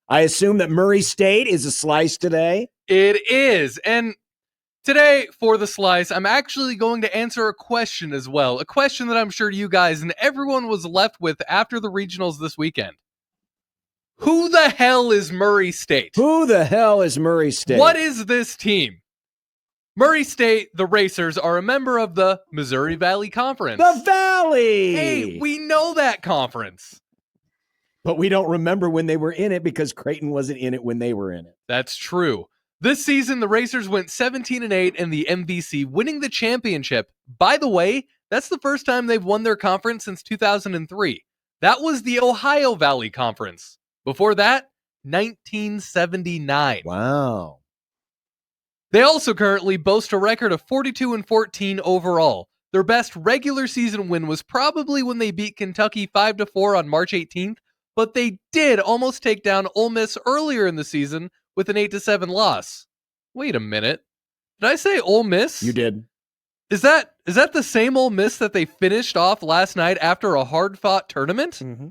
I assume that Murray State is a slice today. It is. And today, for the slice, I'm actually going to answer a question as well. A question that I'm sure you guys and everyone was left with after the regionals this weekend. Who the hell is Murray State? Who the hell is Murray State? What is this team? Murray State, the Racers, are a member of the Missouri Valley Conference. The Valley! Hey, we know that conference. But we don't remember when they were in it because Creighton wasn't in it when they were in it. That's true. This season, the Racers went 17-8 in the MVC, winning the championship. By the way, that's the first time they've won their conference since 2003. That was the Ohio Valley Conference. Before that, 1979. Wow. They also currently boast a record of 42-14 overall. Their best regular season win was probably when they beat Kentucky 5-4 on March 18th, but they did almost take down Ole Miss earlier in the season with an 8-7 loss. Wait a minute. Did I say Ole Miss? You did. Is that the same Ole Miss that they finished off last night after a hard-fought tournament? Mm-hmm.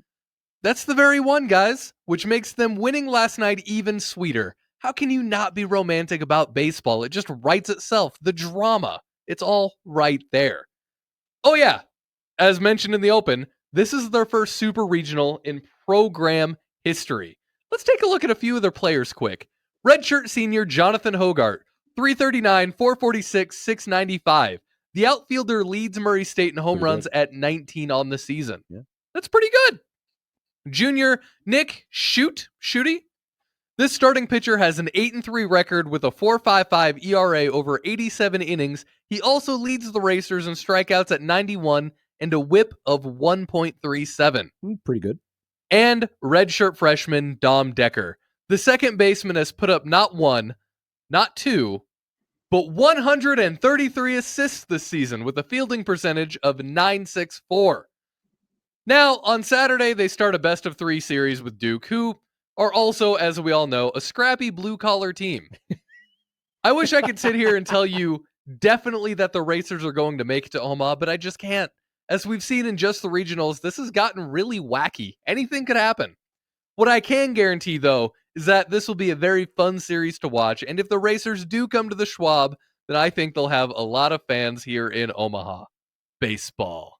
That's the very one, guys, which makes them winning last night even sweeter. How can you not be romantic about baseball? It just writes itself. The drama. It's all right there. Oh yeah, as mentioned in the open, this is their first super regional in program history. Let's take a look at a few of their players quick. Redshirt senior Jonathan Hogart, 339, 446, 695. The outfielder leads Murray State in home runs at 19 on the season. Yeah. That's pretty good. Junior Nick Shooty. This starting pitcher has an 8-3 record with a 4.55 ERA over 87 innings. He also leads the Racers in strikeouts at 91 and a whip of 1.37. Pretty good. And redshirt freshman Dom Decker. The second baseman has put up not one, not two, but 133 assists this season with a fielding percentage of .964. Now, on Saturday, they start a best-of-3 series with Duke, who are also, as we all know, a scrappy blue-collar team. I wish I could sit here and tell you definitely that the Racers are going to make it to Omaha, but I just can't. As we've seen in just the regionals, this has gotten really wacky. Anything could happen. What I can guarantee, though, is that this will be a very fun series to watch, and if the Racers do come to the Schwab, then I think they'll have a lot of fans here in Omaha. Baseball.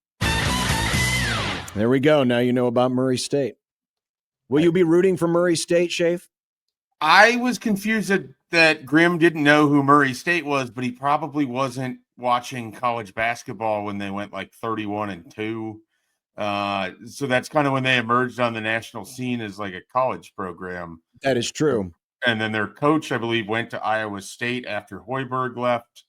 There we go. Now you know about Murray State. Will you be rooting for Murray State, Shafe? I was confused that Grimm didn't know who Murray State was, but he probably wasn't watching college basketball when they went like 31-2. So that's kind of when they emerged on the national scene as like a college program. That is true. And then their coach, I believe, went to Iowa State after Hoiberg left.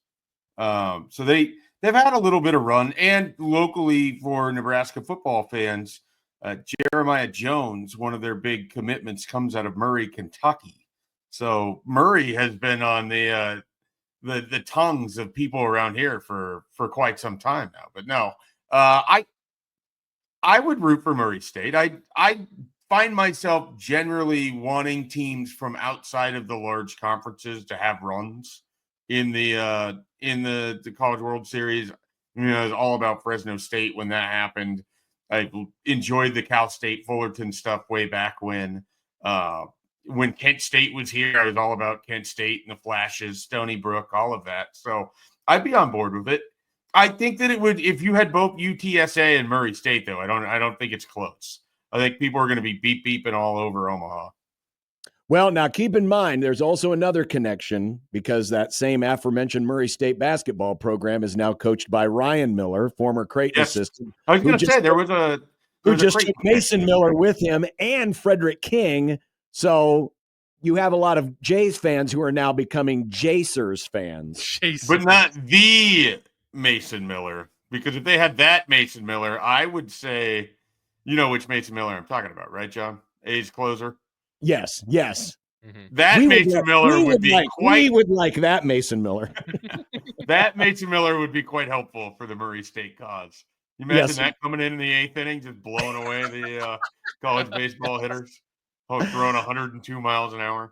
So they've had a little bit of run. And locally for Nebraska football fans, Jeremiah Jones, one of their big commitments, comes out of Murray, Kentucky. So Murray has been on the tongues of people around here for quite some time now. But no, I would root for Murray State. I find myself generally wanting teams from outside of the large conferences to have runs in the College World Series. You know, it's all about Fresno State when that happened. I enjoyed the Cal State Fullerton stuff way back when Kent State was here. I was all about Kent State and the Flashes, Stony Brook, all of that. So I'd be on board with it. I think that it would, if you had both UTSA and Murray State, though, I don't think it's close. I think people are going to be beeping all over Omaha. Well, now keep in mind, there's also another connection because that same aforementioned Murray State basketball program is now coached by Ryan Miller, former Creighton assistant. I was going to say who just took Mason Miller with him and Frederick King. So you have a lot of Jays fans who are now becoming Jacers fans. But not the Mason Miller, because if they had that Mason Miller, I would say, you know which Mason Miller I'm talking about, right, John? A's closer. Yes. Mm-hmm. That Mason Miller would be quite. We would like that Mason Miller. That Mason Miller would be quite helpful for the Murray State cause. You imagine that coming in the eighth inning, just blowing away the college baseball hitters, throwing 102 miles an hour.